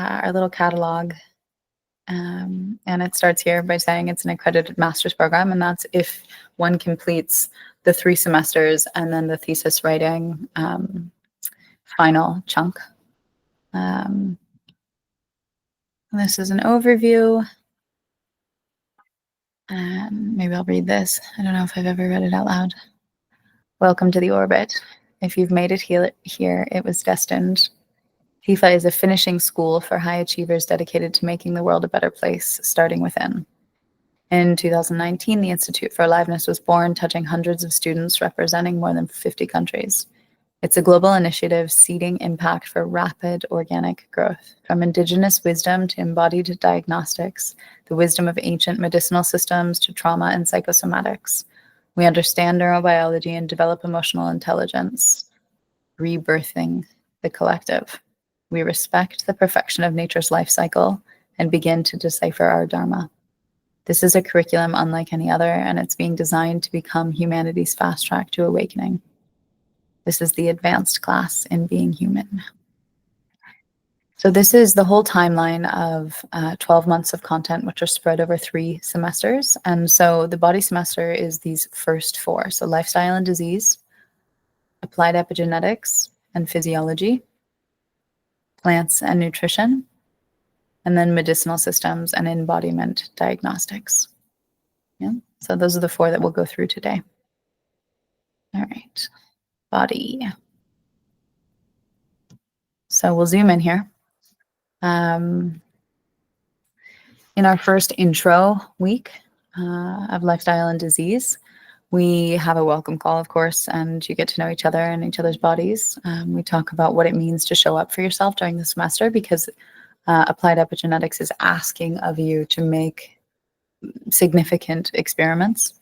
our little catalog. And it starts here by saying it's an accredited master's program, and that's if one completes the 3 semesters and then the thesis writing final chunk. This is an overview. Maybe I'll read this. I don't know if I've ever read it out loud. Welcome to the orbit. If you've made it here, it was destined. TIFA is a finishing school for high achievers dedicated to making the world a better place, starting within. In 2019, the Institute for Aliveness was born, touching hundreds of students representing more than 50 countries. It's a global initiative seeding impact for rapid organic growth. From indigenous wisdom to embodied diagnostics, the wisdom of ancient medicinal systems to trauma and psychosomatics. We understand neurobiology and develop emotional intelligence, rebirthing the collective. We respect the perfection of nature's life cycle and begin to decipher our dharma. This is a curriculum unlike any other, and it's being designed to become humanity's fast track to awakening. This is the advanced class in being human. So this is the whole timeline of 12 months of content, which are spread over 3 semesters. And so the body semester is these first 4. So lifestyle and disease, applied epigenetics and physiology, plants and nutrition, and then medicinal systems and embodiment diagnostics. Yeah. So those are the 4 that we'll go through today. All right. Body. So we'll zoom in here. In our first intro week of lifestyle and disease, we have a welcome call, of course, and you get to know each other and each other's bodies. We talk about what it means to show up for yourself during the semester, because applied epigenetics is asking of you to make significant experiments.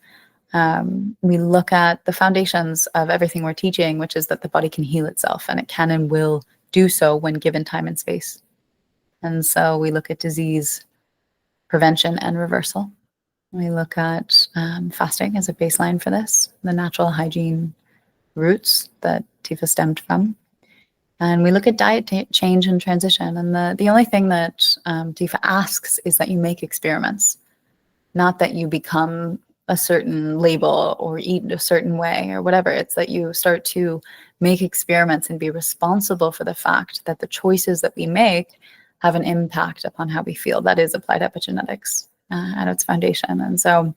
We look at the foundations of everything we're teaching, which is that the body can heal itself, and it can and will do so when given time and space. And so we look at disease prevention and reversal. We look at fasting as a baseline for this, the natural hygiene roots that TIFA stemmed from. And we look at diet change and transition. And the only thing that TIFA asks is that you make experiments, not that you become a certain label or eat a certain way or whatever. It's that you start to make experiments and be responsible for the fact that the choices that we make have an impact upon how we feel. That is applied epigenetics at its foundation. And so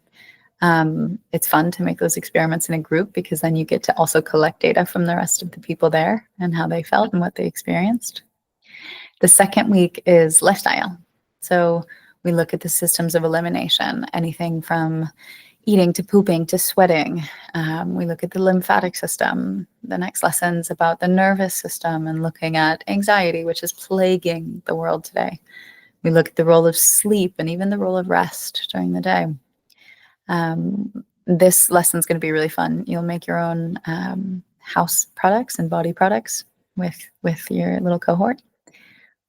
it's fun to make those experiments in a group, because then you get to also collect data from the rest of the people there and how they felt and what they experienced. The second week is lifestyle. So we look at the systems of elimination, anything from eating to pooping to sweating. We look at the lymphatic system. The next lesson's about the nervous system and looking at anxiety, which is plaguing the world today. We look at the role of sleep and even the role of rest during the day. This lesson's going to be really fun. You'll make your own house products and body products with your little cohort.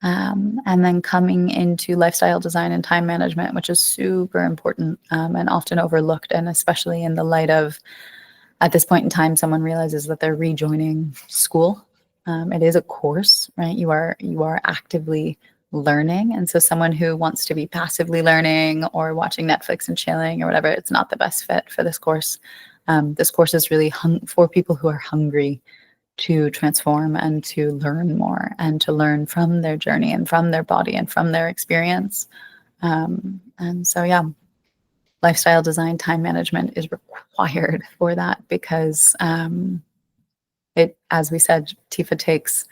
And then coming into lifestyle design and time management, which is super important and often overlooked, and especially in the light of, at this point in time, someone realizes that they're rejoining school. It is a course, right? You are actively learning. And so someone who wants to be passively learning or watching Netflix and chilling or whatever, it's not the best fit for this course. This course is really for people who are hungry to transform and to learn more and to learn from their journey and from their body and from their experience. And so, yeah, lifestyle design, time management is required for that, because as we said, TIFA takes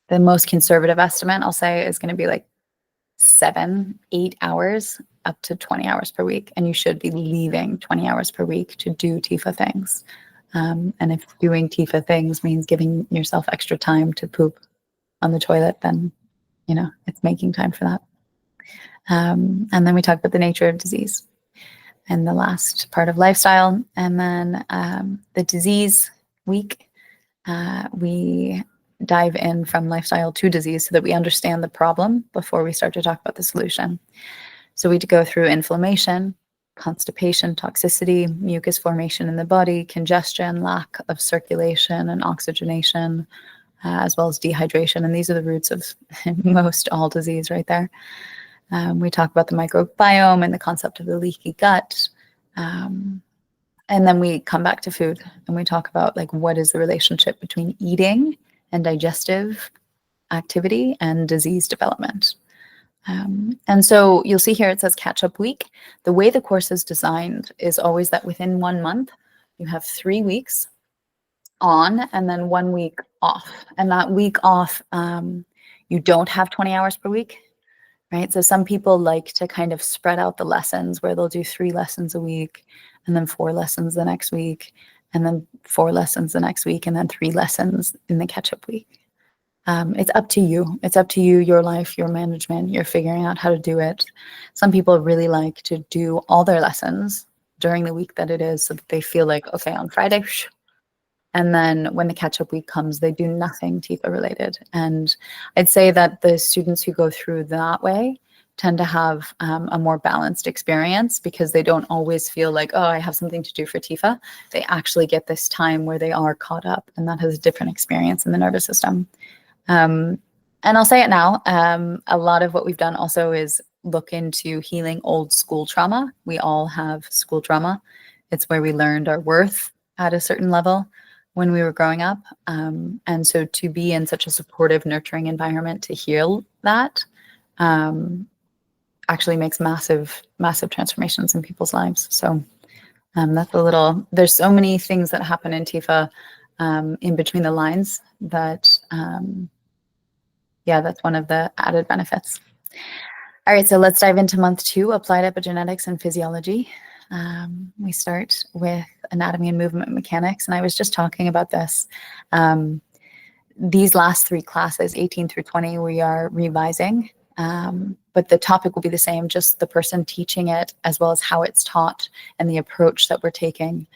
the most conservative estimate, I'll say, is going to be like 7-8 hours up to 20 hours per week. And you should be leaving 20 hours per week to do TIFA things. And if doing TIFA things means giving yourself extra time to poop on the toilet, then, it's making time for that. And then we talk about the nature of disease and the last part of lifestyle. And then the disease week, we dive in from lifestyle to disease so that we understand the problem before we start to talk about the solution. So we go through inflammation, constipation, toxicity, mucus formation in the body, congestion, lack of circulation and oxygenation, as well as dehydration. And these are the roots of most all disease right there. We talk about the microbiome and the concept of the leaky gut. And then we come back to food and we talk about like what is the relationship between eating and digestive activity and disease development. And so you'll see here it says catch-up week. The way the course is designed is always that within 1 month, you have 3 weeks on and then 1 week off. And that week off, you don't have 20 hours per week, right? So some people like to kind of spread out the lessons where they'll do 3 lessons a week and then 4 lessons the next week and then 4 lessons the next week and then 3 lessons in the catch-up week. It's up to you. It's up to you, your life, your management. You're figuring out how to do it. Some people really like to do all their lessons during the week that it is so that they feel like, okay, on Friday, and then when the catch-up week comes, they do nothing TIFA related. And I'd say that the students who go through that way tend to have a more balanced experience because they don't always feel like, oh, I have something to do for TIFA. They actually get this time where they are caught up, and that has a different experience in the nervous system. And I'll say it now, a lot of what we've done also is look into healing old school trauma. We all have school trauma. It's where we learned our worth at a certain level when we were growing up. And so to be in such a supportive, nurturing environment to heal that actually makes massive, massive transformations in people's lives. So that's a little, there's so many things that happen in TIFA in between the lines that, yeah, that's one of the added benefits. All right, so let's dive into month 2, applied epigenetics and physiology. We start with anatomy and movement mechanics, and I was just talking about this. These last 3 classes, 18 through 20, we are revising, but the topic will be the same, just the person teaching it as well as how it's taught and the approach that we're taking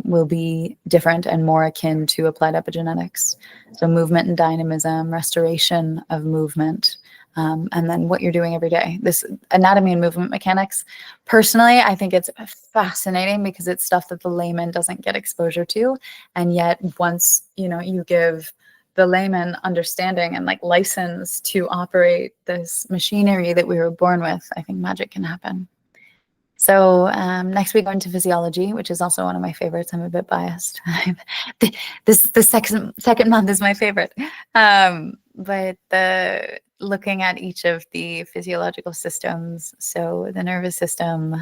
will be different and more akin to applied epigenetics. So movement and dynamism, restoration of movement, and then what you're doing every day. This anatomy and movement mechanics, personally, I think it's fascinating because it's stuff that the layman doesn't get exposure to. And yet once, you know, you give the layman understanding and like license to operate this machinery that we were born with, I think magic can happen. So next we go into physiology, which is also one of my favorites. I'm a bit biased. The second month is my favorite. But looking at each of the physiological systems, so the nervous system,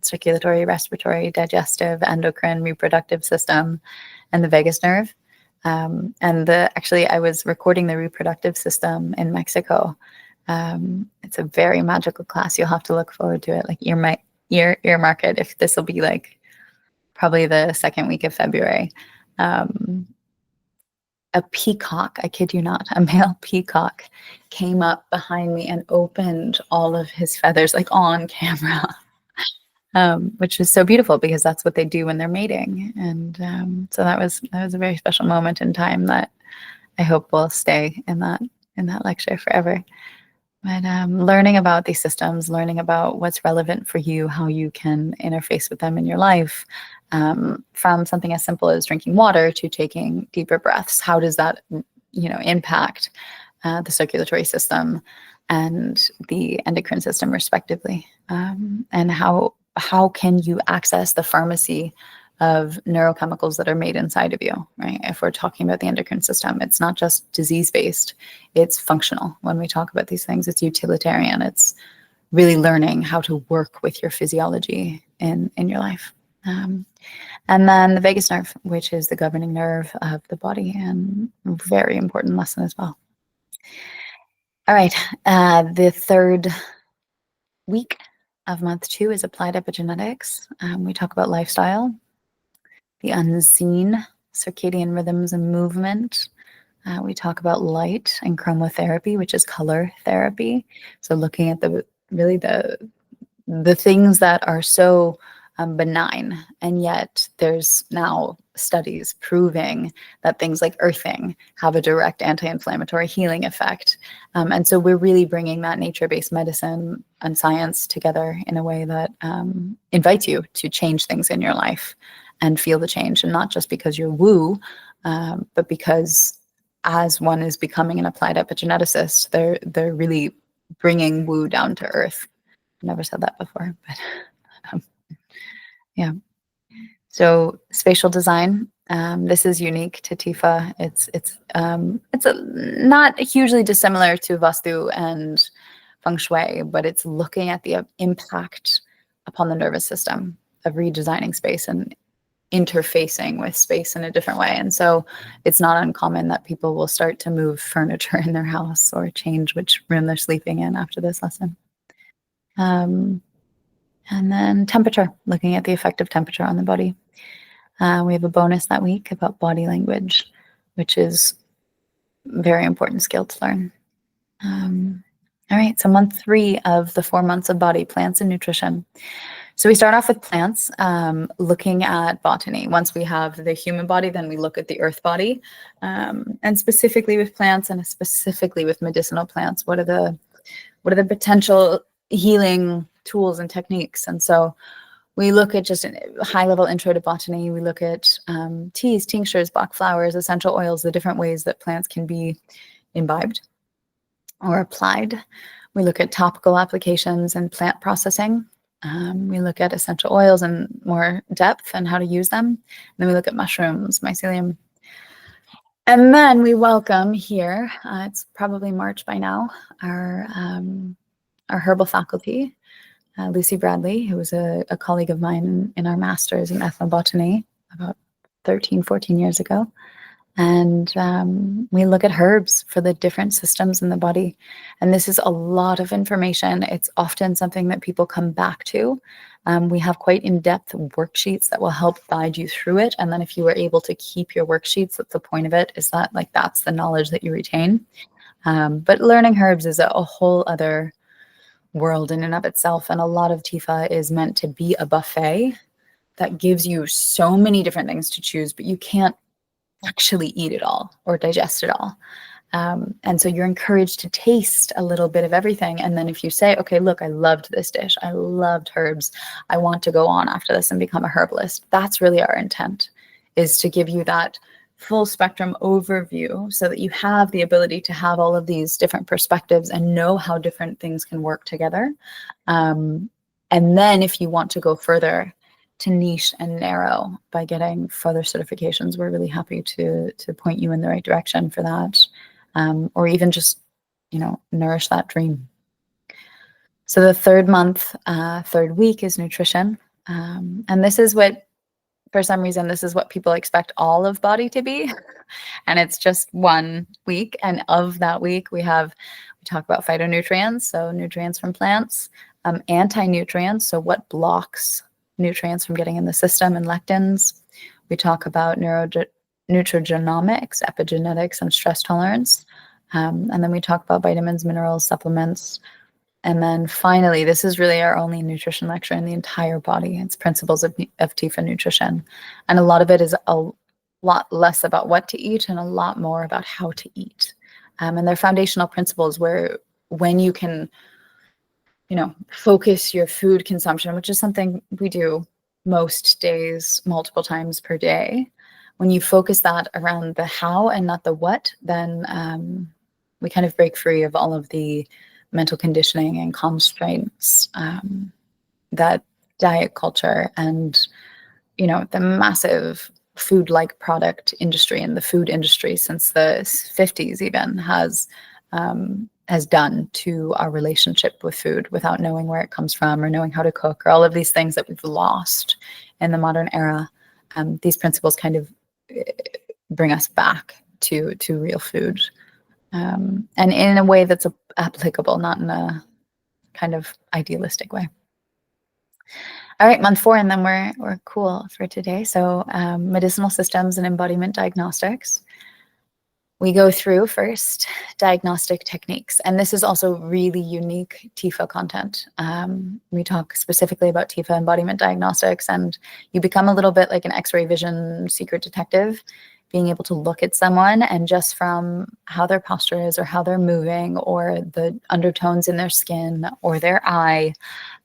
circulatory, respiratory, digestive, endocrine, reproductive system, and the vagus nerve. And actually, I was recording the reproductive system in Mexico. It's a very magical class. You'll have to look forward to it. Like earmark it if this will be like probably the second week of February. A peacock, I kid you not, a male peacock came up behind me and opened all of his feathers like on camera, which was so beautiful because that's what they do when they're mating. And so that was a very special moment in time that I hope will stay in that lecture forever. But learning about these systems, learning about what's relevant for you, how you can interface with them in your life, from something as simple as drinking water to taking deeper breaths. How does that, impact the circulatory system and the endocrine system, respectively? And how can you access the pharmacy of neurochemicals that are made inside of you, right? If we're talking about the endocrine system, it's not just disease-based, it's functional. When we talk about these things, it's utilitarian. It's really learning how to work with your physiology in your life. And then the vagus nerve, which is the governing nerve of the body, and a very important lesson as well. All right, the third week of month 2 is applied epigenetics. We talk about lifestyle, the unseen circadian rhythms and movement. We talk about light and chromotherapy, which is color therapy. So looking at the things that are so benign, and yet there's now studies proving that things like earthing have a direct anti-inflammatory healing effect. And so we're really bringing that nature-based medicine and science together in a way that invites you to change things in your life and feel the change, and not just because you're woo, but because as one is becoming an applied epigeneticist, they're really bringing woo down to earth. Never said that before, but um, yeah. So spatial design. This is unique to TIFA. It's not hugely dissimilar to Vastu and Feng Shui, but it's looking at the impact upon the nervous system of redesigning space and interfacing with space in a different way. And so it's not uncommon that people will start to move furniture in their house or change which room they're sleeping in after this lesson. And then temperature, looking at the effect of temperature on the body. We have a bonus that week about body language, which is a very important skill to learn. All right, so month 3 of the 4 months of body, plants and nutrition. So we start off with plants, looking at botany. Once we have the human body, then we look at the earth body, and specifically with plants and specifically with medicinal plants. What are the potential healing tools and techniques? And so we look at just a high-level intro to botany. We look at teas, tinctures, Bach flowers, essential oils, the different ways that plants can be imbibed or applied. We look at topical applications and plant processing. We look at essential oils in more depth and how to use them. And then we look at mushrooms, mycelium. And then we welcome here, it's probably March by now, our herbal faculty, Lucy Bradley, who was a colleague of mine in our master's in ethnobotany about 13, 14 years ago. And we look at herbs for the different systems in the body. And this is a lot of information. It's often something that people come back to. We have quite in-depth worksheets that will help guide you through it. And then if you were able to keep your worksheets, that's the point of it, is that like that's the knowledge that you retain. But learning herbs is a whole other world in and of itself. And a lot of TIFA is meant to be a buffet that gives you so many different things to choose, but you can't actually eat it all or digest it all. And so you're encouraged to taste a little bit of everything. And then if you say, okay, look, I loved this dish. I loved herbs. I want to go on after this and become a herbalist. That's really our intent, is to give you that full spectrum overview so that you have the ability to have all of these different perspectives and know how different things can work together. And then if you want to go further, to niche and narrow by getting further certifications, we're really happy to point you in the right direction for that, or even just, nourish that dream. So the third month, third week is nutrition, and this is what, for some reason, this is what people expect all of body to be, and it's just 1 week. And of that week, we talk about phytonutrients, so nutrients from plants, anti-nutrients, so what blocks nutrients from getting in the system, and lectins. We talk about nutrigenomics, epigenetics, and stress tolerance. And then we talk about vitamins, minerals, supplements. And then finally, this is really our only nutrition lecture in the entire body. It's principles of TIFA nutrition. And a lot of it is a lot less about what to eat and a lot more about how to eat. And they're foundational principles where when you can focus your food consumption, which is something we do most days, multiple times per day. When you focus that around the how and not the what, then we kind of break free of all of the mental conditioning and constraints that diet culture and, the massive food-like product industry and the food industry since the 50s even has done to our relationship with food without knowing where it comes from or knowing how to cook or all of these things that we've lost in the modern era. These principles kind of bring us back to real food, and in a way that's applicable, not in a kind of idealistic way. All right, month 4, and then we're cool for today. So medicinal systems and embodiment diagnostics. We go through first diagnostic techniques, and this is also really unique TIFA content. We talk specifically about TIFA embodiment diagnostics, and you become a little bit like an X-ray vision secret detective, being able to look at someone and just from how their posture is or how they're moving or the undertones in their skin or their eye,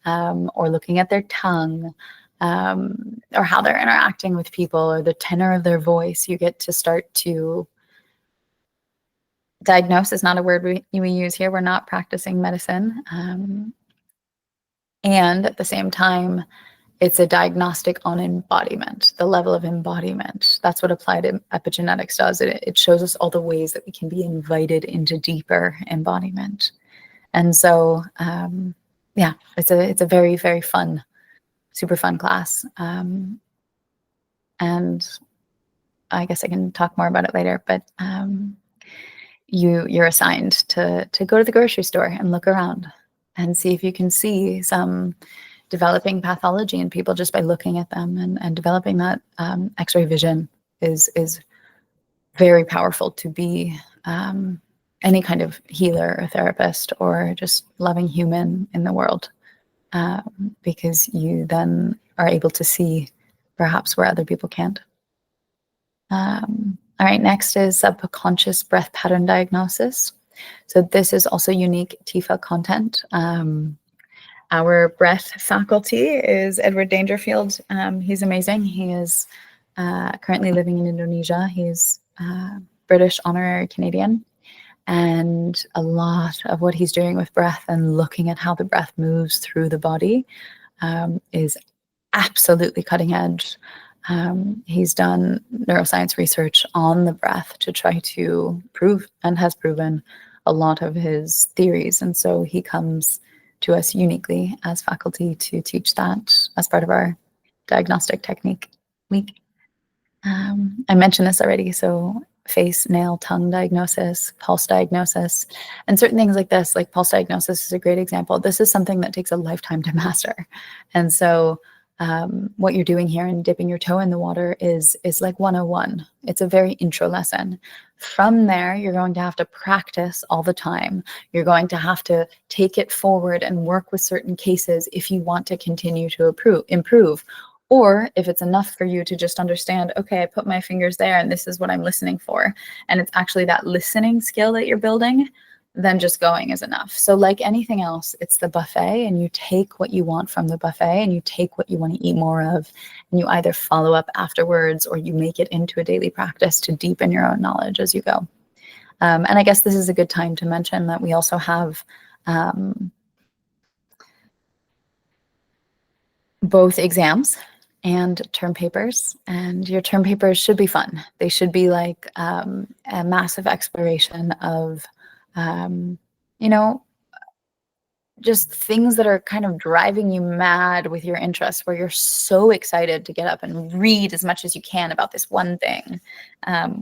or looking at their tongue, or how they're interacting with people or the tenor of their voice, you get to start to Diagnose is not a word we use here. We're not practicing medicine. And at the same time, it's a diagnostic on embodiment, the level of embodiment. That's what applied epigenetics does. It shows us all the ways that we can be invited into deeper embodiment. And so, yeah, it's a very, very fun, super fun class. And I guess I can talk more about it later, but you're assigned to go to the grocery store and look around and see if you can see some developing pathology in people just by looking at them, and developing that X-ray vision is very powerful to be any kind of healer or therapist or just loving human in the world, because you then are able to see perhaps where other people can't. All right, next is subconscious breath pattern diagnosis. So this is also unique TIFA content. Our breath faculty is Edward Dangerfield. He's amazing. He is currently living in Indonesia. He's British honorary Canadian. And a lot of what he's doing with breath and looking at how the breath moves through the body is absolutely cutting edge. He's done neuroscience research on the breath to try to prove, and has proven, a lot of his theories. And so he comes to us uniquely as faculty to teach that as part of our diagnostic technique week. I mentioned this already, so face, nail, tongue diagnosis, pulse diagnosis, and certain things like this, like pulse diagnosis is a great example. This is something that takes a lifetime to master. And so what you're doing here and dipping your toe in the water is like 101. It's a very intro lesson. From there, you're going to have to practice all the time. You're going to have to take it forward and work with certain cases if you want to continue to improve. Or if it's enough for you to just understand, okay, I put my fingers there and this is what I'm listening for, and it's actually that listening skill that you're building, then just going is enough. So like anything else, it's the buffet, and you take what you want from the buffet and you take what you want to eat more of, and you either follow up afterwards or you make it into a daily practice to deepen your own knowledge as you go. And I guess this is a good time to mention that we also have both exams and term papers, and your term papers should be fun. They should be like a massive exploration of just things that are kind of driving you mad with your interests, where you're so excited to get up and read as much as you can about this one thing,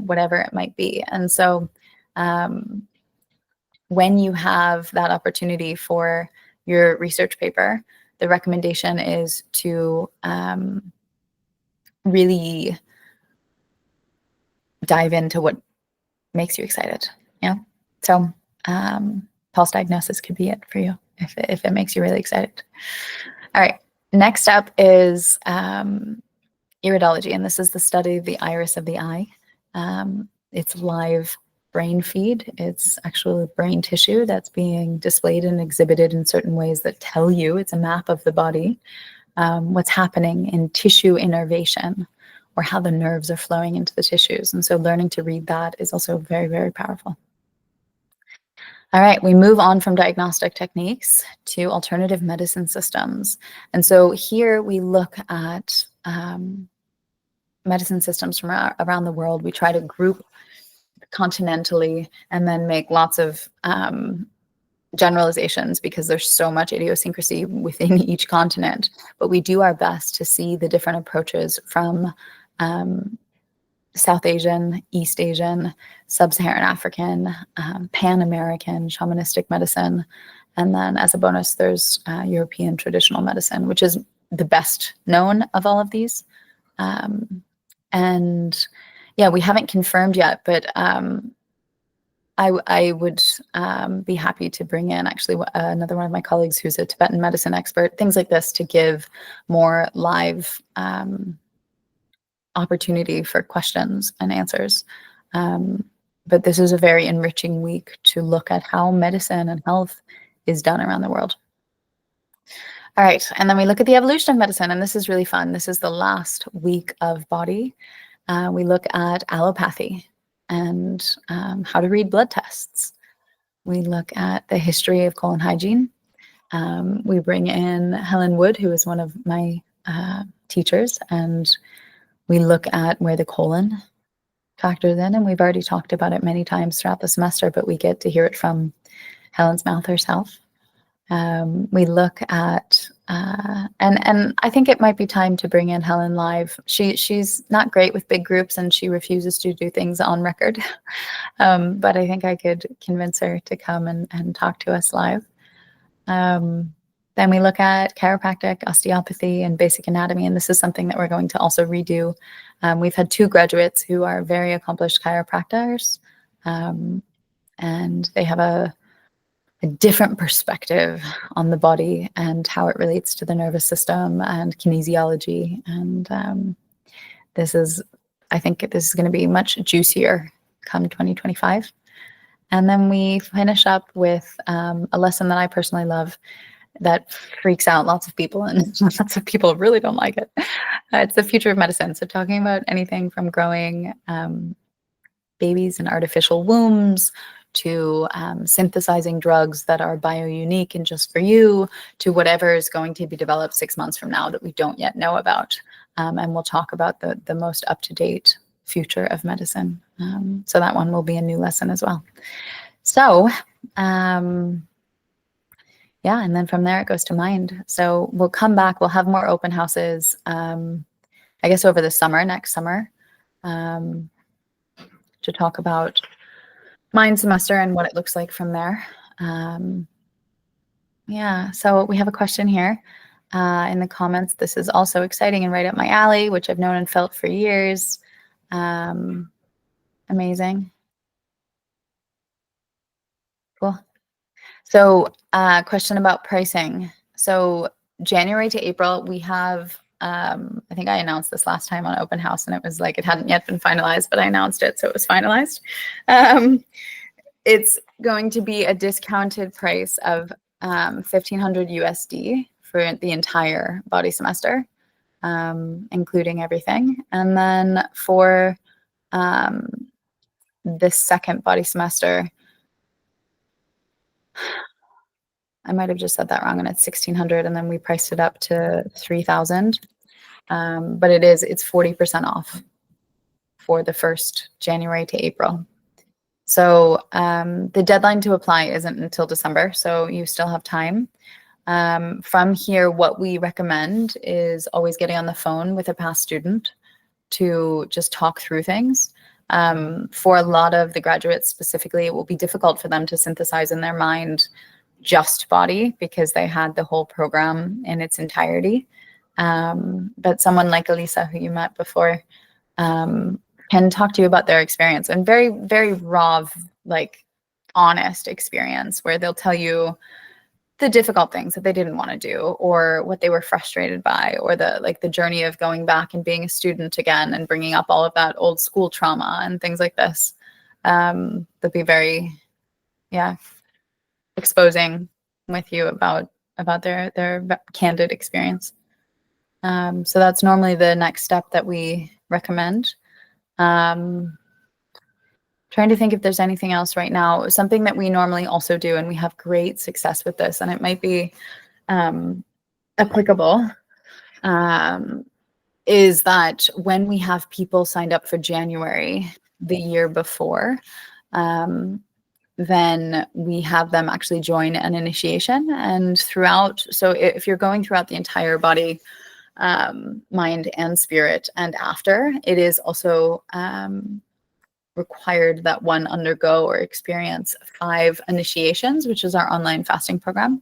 whatever it might be. And so when you have that opportunity for your research paper, the recommendation is to really dive into what makes you excited. Yeah. So pulse diagnosis could be it for you if it makes you really excited. All right. Next up is iridology, and this is the study of the iris of the eye. It's live brain feed. It's actual brain tissue that's being displayed and exhibited in certain ways that tell you, it's a map of the body, what's happening in tissue innervation, or how the nerves are flowing into the tissues. And so learning to read that is also very, very powerful. All right, we move on from diagnostic techniques to alternative medicine systems. And so here we look at medicine systems from around the world. We try to group continentally and then make lots of generalizations because there's so much idiosyncrasy within each continent. But we do our best to see the different approaches from South Asian, East Asian, Sub-Saharan African, Pan-American, shamanistic medicine. And then as a bonus, there's European traditional medicine, which is the best known of all of these. And yeah, we haven't confirmed yet, but I would be happy to bring in actually another one of my colleagues who's a Tibetan medicine expert, things like this, to give more live opportunity for questions and answers. But this is a very enriching week to look at how medicine and health is done around the world. All right, and then we look at the evolution of medicine, and this is really fun. This is the last week of body. We look at allopathy. and how to read blood tests. We look at the history of colon hygiene. We bring in Helen Wood, who is one of my teachers, and we look at where the colon factors in, and we've already talked about it many times throughout the semester, but we get to hear it from Helen's mouth herself. We look at, and I think it might be time to bring in Helen live. She's not great with big groups, and she refuses to do things on record. But I think I could convince her to come and talk to us live. Then we look at chiropractic, osteopathy, and basic anatomy, and this is something that we're going to also redo. We've had 2 graduates who are very accomplished chiropractors, and they have a different perspective on the body and how it relates to the nervous system and kinesiology. And I think this is going to be much juicier come 2025. And then we finish up with a lesson that I personally love that freaks out lots of people, and lots of people really don't like it. It's the future of medicine. So talking about anything from growing babies in artificial wombs to synthesizing drugs that are bio-unique and just for you, to whatever is going to be developed 6 months from now that we don't yet know about. And we'll talk about the most up-to-date future of medicine. So that one will be a new lesson as well. So, yeah, and then from there it goes to mind. So we'll come back, we'll have more open houses, I guess over the summer, next summer, to talk about mind semester and what it looks like from there. Yeah, so we have a question here in the comments. This is also exciting and right up my alley, which I've known and felt for years. Amazing. Cool. So question about pricing. So January to April, we have, I think I announced this last time on open house, and it was like it hadn't yet been finalized, but I announced it, so it was finalized. It's going to be a discounted price of 1,500 USD for the entire body semester, including everything. And then for the second body semester, I might have just said that wrong, and it's 1,600, and then we priced it up to 3,000. But it's 40% off for the first January to April. So the deadline to apply isn't until December, so you still have time. From here, what we recommend is always getting on the phone with a past student to just talk through things. For a lot of the graduates specifically, it will be difficult for them to synthesize in their mind just body because they had the whole program in its entirety. But someone like Elisa, who you met before, can talk to you about their experience, and very, very raw, like honest experience, where they'll tell you the difficult things that they didn't want to do, or what they were frustrated by, or the journey of going back and being a student again and bringing up all of that old school trauma and things like this. They'll be very, exposing with you about their candid experience. So that's normally the next step that we recommend. Trying to think if there's anything else right now. Something that we normally also do, and we have great success with this, and it might be applicable, is that when we have people signed up for January the year before, then we have them actually join an initiation. And so if you're going throughout the entire body, mind and spirit, and after, it is also required that one undergo or experience 5 initiations, which is our online fasting program.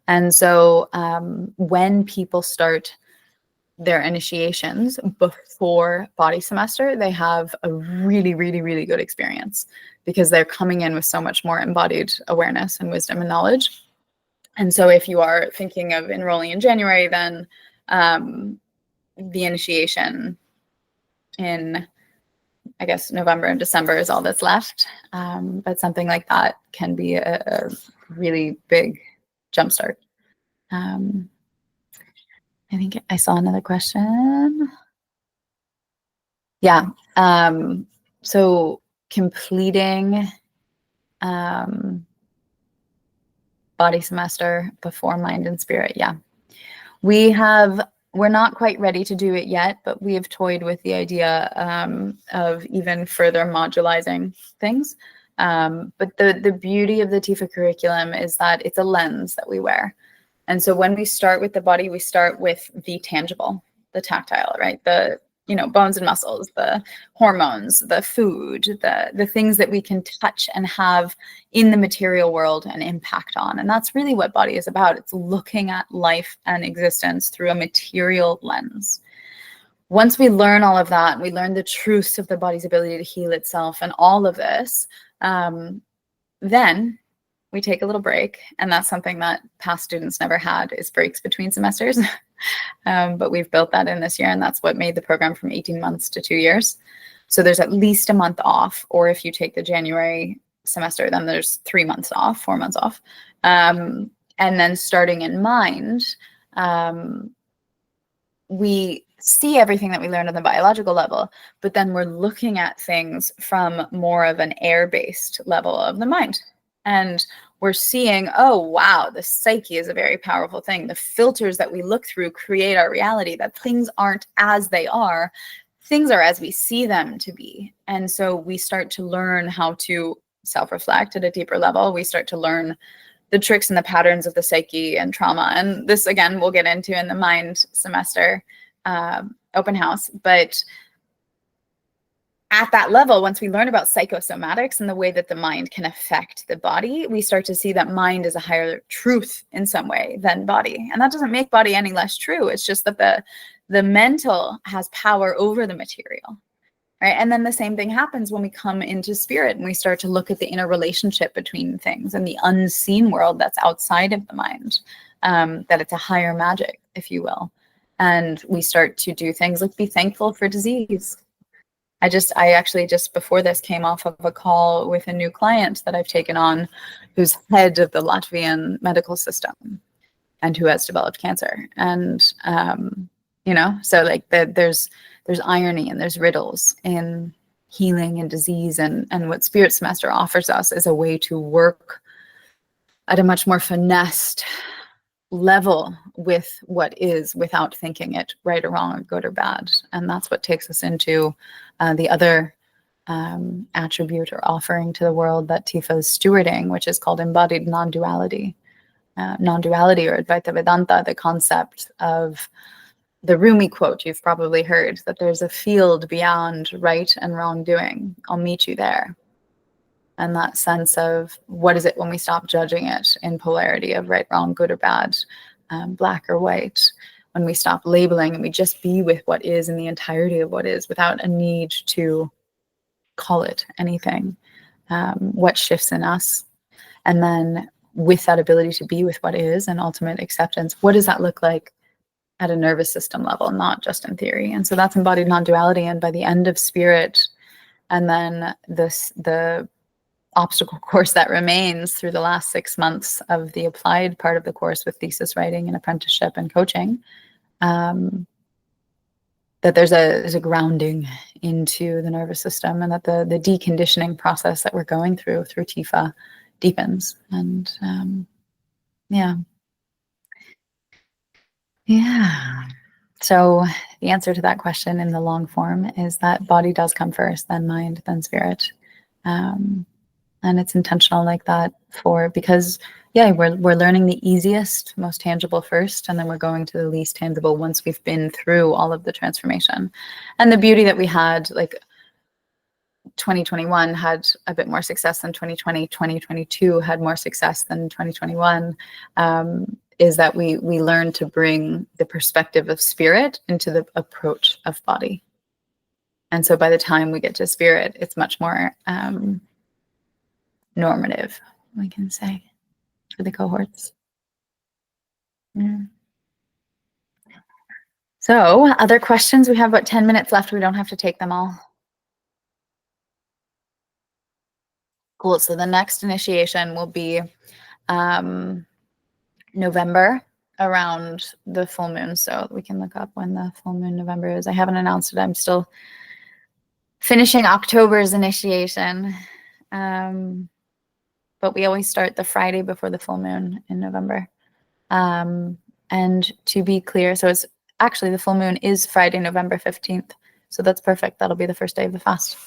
And so when people start their initiations before body semester, they have a really, really, really good experience, because they're coming in with so much more embodied awareness and wisdom and knowledge. And so if you are thinking of enrolling in January, then the initiation in, I guess, November and December is all that's left. But something like that can be a really big jumpstart. I think I saw another question. Yeah. So completing body semester before mind and spirit. Yeah. We're not quite ready to do it yet, but we have toyed with the idea of even further modularizing things. But the beauty of the TIFA curriculum is that it's a lens that we wear. And so when we start with the body, we start with the tangible, the tactile, right? The bones and muscles, the hormones, the food, the things that we can touch and have in the material world an impact on. And that's really what body is about. It's looking at life and existence through a material lens. Once we learn all of that, we learn the truths of the body's ability to heal itself and all of this, then we take a little break. And that's something that past students never had, is breaks between semesters. But we've built that in this year, and that's what made the program from 18 months to 2 years. So there's at least a month off, or if you take the January semester, then there's 3 months off, 4 months off. And then starting in mind, we see everything that we learned on the biological level, but then we're looking at things from more of an air-based level of the mind. And we're seeing, oh, wow, the psyche is a very powerful thing. The filters that we look through create our reality, that things aren't as they are. Things are as we see them to be. And so we start to learn how to self-reflect at a deeper level. We start to learn the tricks and the patterns of the psyche and trauma. And this, again, we'll get into in the mind semester open house. But at that level, once we learn about psychosomatics and the way that the mind can affect the body, we start to see that mind is a higher truth in some way than body. And that doesn't make body any less true. It's just that the mental has power over the material, right? And then the same thing happens when we come into spirit and we start to look at the interrelationship between things and the unseen world that's outside of the mind, that it's a higher magic, if you will. And we start to do things like be thankful for disease. I actually just before this came off of a call with a new client that I've taken on, who's head of the Latvian medical system and who has developed cancer. And, so like there's irony and there's riddles in healing and disease, and what Spirit Semester offers us is a way to work at a much more finessed level with what is, without thinking it right or wrong or good or bad. And that's what takes us into the other attribute or offering to the world that TIFA is stewarding, which is called embodied non-duality. Non-duality, or Advaita Vedanta, the concept of the Rumi quote you've probably heard, that there's a field beyond right and wrongdoing. I'll meet you there. And that sense of what is it when we stop judging it in polarity of right, wrong, good or bad, black or white, when we stop labeling and we just be with what is in the entirety of what is without a need to call it anything, what shifts in us. And then with that ability to be with what is and ultimate acceptance, what does that look like at a nervous system level, not just in theory? And so that's embodied non-duality. And by the end of Spirit, and then the obstacle course that remains through the last 6 months of the applied part of the course with thesis writing and apprenticeship and coaching, that there's a grounding into the nervous system, and that the deconditioning process that we're going through TIFA deepens. And yeah. So the answer to that question in the long form is that body does come first, then mind, then spirit. And it's intentional like that because we're learning the easiest, most tangible first, and then we're going to the least tangible once we've been through all of the transformation. And the beauty that we had, like 2021 had a bit more success than 2020, 2022 had more success than 2021, is that we learned to bring the perspective of spirit into the approach of body. And so by the time we get to spirit, it's much more normative, we can say, for the cohorts. So other questions? We have about 10 minutes left. We don't have to take them all. Cool. So the next initiation will be November, around the full moon. So we can look up when the full moon November is. I haven't announced it. I'm still finishing October's initiation. But we always start the Friday before the full moon in November. And to be clear, so it's actually the full moon is Friday, November 15th. So that's perfect. That'll be the first day of the fast.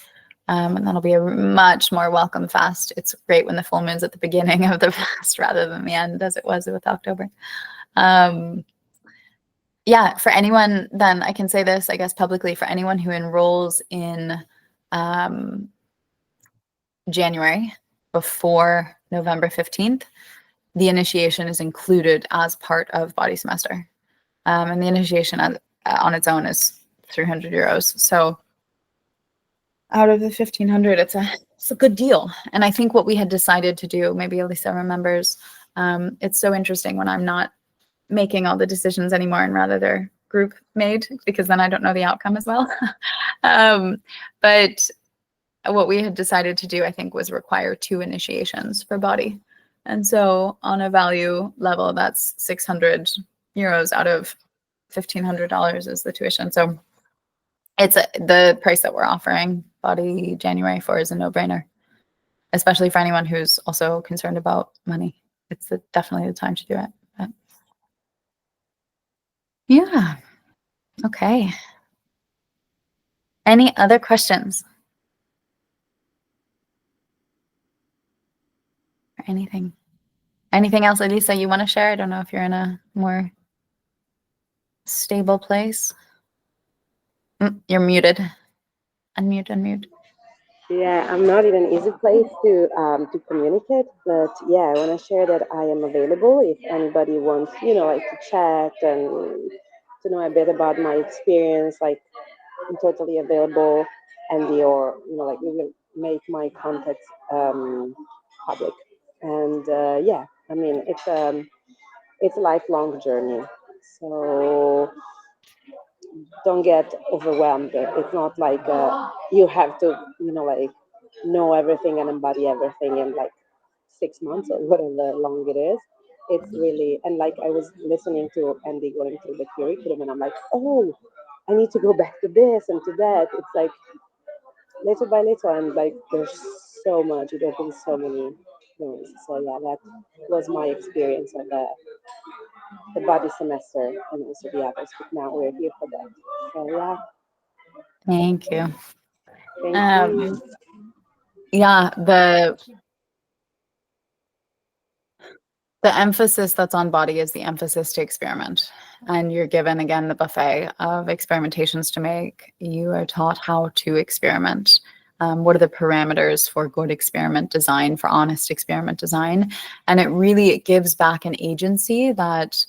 And that'll be a much more welcome fast. It's great when the full moon's at the beginning of the fast rather than the end, as it was with October. Yeah, for anyone, then I can say this, I guess, publicly, for anyone who enrolls in January before November 15th, the initiation is included as part of body semester. And the initiation on its own is 300 euros. So out of the 1,500, it's a good deal. And I think what we had decided to do, maybe Elisa remembers, it's so interesting when I'm not making all the decisions anymore and rather they're group made, because then I don't know the outcome as well. But what we had decided to do, I think, was require 2 initiations for body. And so on a value level, that's 600 euros out of $1,500 is the tuition. So it's the price that we're offering body January for is a no-brainer, especially for anyone who's also concerned about money. It's definitely the time to do it. But yeah. Okay. Any other questions? Or anything? Anything else, Elisa, you want to share? I don't know if you're in a more stable place. You're muted. Unmute. Yeah, I'm not in an easy place to communicate, but yeah, I want to share that I am available if anybody wants, like to chat and to know a bit about my experience. Like, I'm totally available, and like we will make my contacts public. And yeah, I mean it's a lifelong journey, so don't get overwhelmed. It's not like you have to, like know everything and embody everything in like 6 months or whatever long it is. It's really, and like I was listening to Andy going through the curriculum, and I'm like, oh, I need to go back to this and to that. It's like little by little, and like there's so much. It opens so many doors. So yeah, that was my experience of the body semester and also the others. But now we're here for that. So yeah, Thank you. thank you. Yeah, the emphasis that's on body is the emphasis to experiment. And you're given, again, the buffet of experimentations to make. You are taught how to experiment. What are the parameters for good experiment design, for honest experiment design? And it gives back an agency that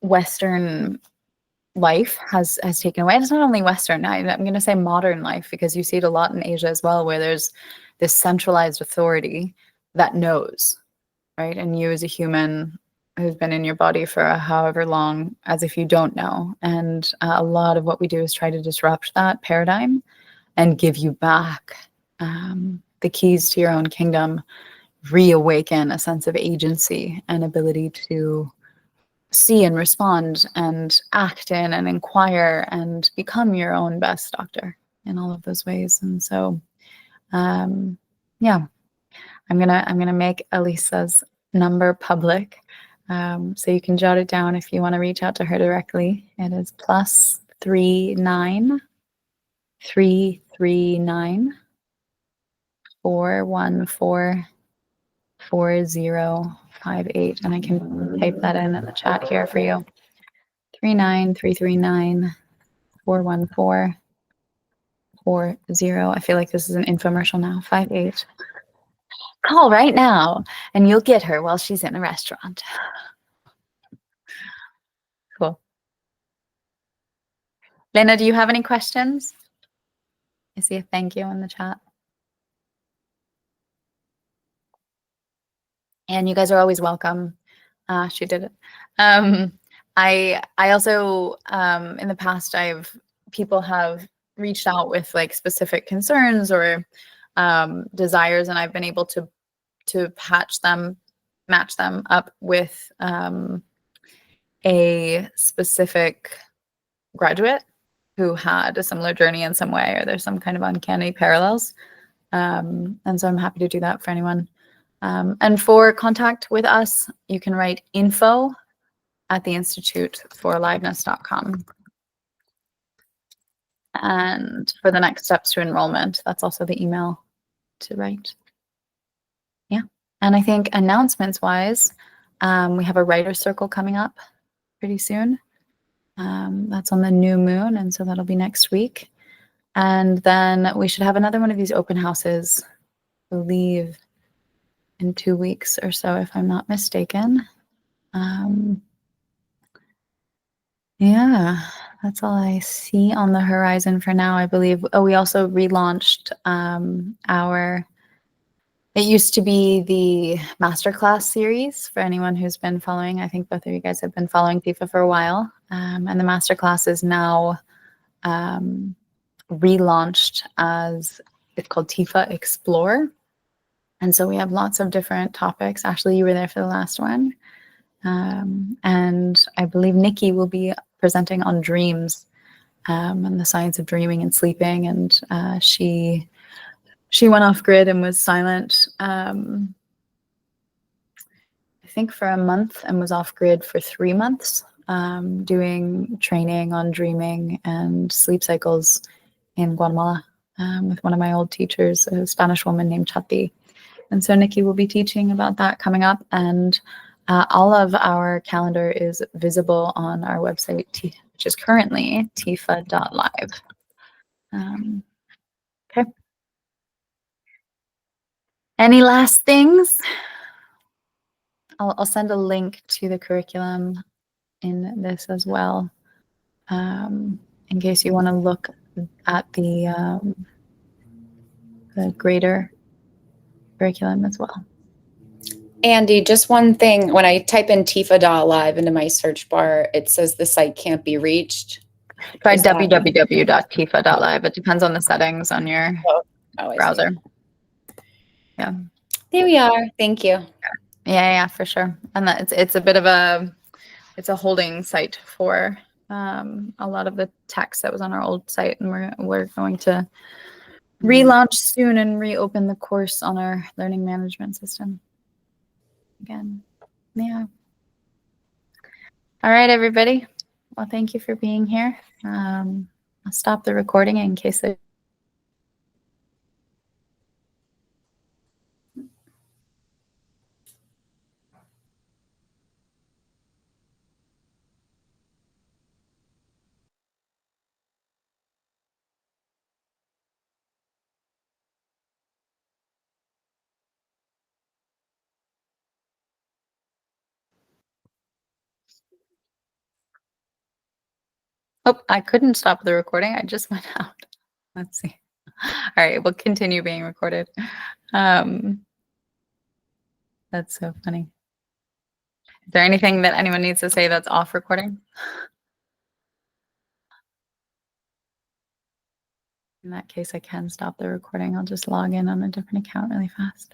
Western life has taken away. And it's not only Western, I'm going to say modern life, because you see it a lot in Asia as well, where there's this centralized authority that knows. Right? And you as a human who's been in your body for however long, as if you don't know. And a lot of what we do is try to disrupt that paradigm and give you back the keys to your own kingdom, reawaken a sense of agency and ability to see and respond and act in and inquire and become your own best doctor in all of those ways. And so, yeah. I'm gonna make Elisa's number public, so you can jot it down if you want to reach out to her directly. It is +39 339 414 4058, and I can type that in the chat here for you. 39339 414 40. I feel like this is an infomercial now. 58. Call right now and you'll get her while she's in a restaurant. Cool. Lena, do you have any questions? I see a thank you in the chat. And you guys are always welcome. She did it. I also, in the past, people have reached out with like specific concerns or desires, and I've been able to match them up with a specific graduate who had a similar journey in some way, or there's some kind of uncanny parallels. And so I'm happy to do that for anyone. And for contact with us, you can write info@theinstituteforaliveness.com. And for the next steps to enrollment, that's also the email to write. Yeah. And I think announcements wise, we have a writer's circle coming up pretty soon. That's on the new moon, and so that'll be next week. And then we should have another one of these open houses, I believe, in 2 weeks or so, if I'm not mistaken. Yeah, that's all I see on the horizon for now, I believe. Oh, we also relaunched it used to be the masterclass series for anyone who's been following. I think both of you guys have been following TIFA for a while. And the masterclass is now relaunched as, it's called TIFA Explore. And so we have lots of different topics. Ashley, you were there for the last one. And I believe Nikki will be presenting on dreams and the science of dreaming and sleeping. And she went off grid and was silent, I think for a month, and was off grid for 3 months, doing training on dreaming and sleep cycles in Guatemala with one of my old teachers, a Spanish woman named Chati. And so Nikki will be teaching about that coming up. And all of our calendar is visible on our website, which is currently tifa.live. Okay. Any last things? I'll send a link to the curriculum in this as well, in case you want to look at the greater curriculum as well. Andy, just one thing. When I type in tifa.live into my search bar, it says the site can't be reached. Try www.tifa.live. It depends on the settings on your browser. Yeah. There we are. Thank you. Yeah, for sure. And that it's a bit of a holding site for a lot of the text that was on our old site, and we're going to relaunch soon and reopen the course on our learning management system again. Yeah. All right, everybody. Well, thank you for being here. I'll stop the recording in case it. Oh, I couldn't stop the recording. I just went out. Let's see. All right, we'll continue being recorded. That's so funny. Is there anything that anyone needs to say that's off recording? In that case, I can stop the recording. I'll just log in on a different account really fast.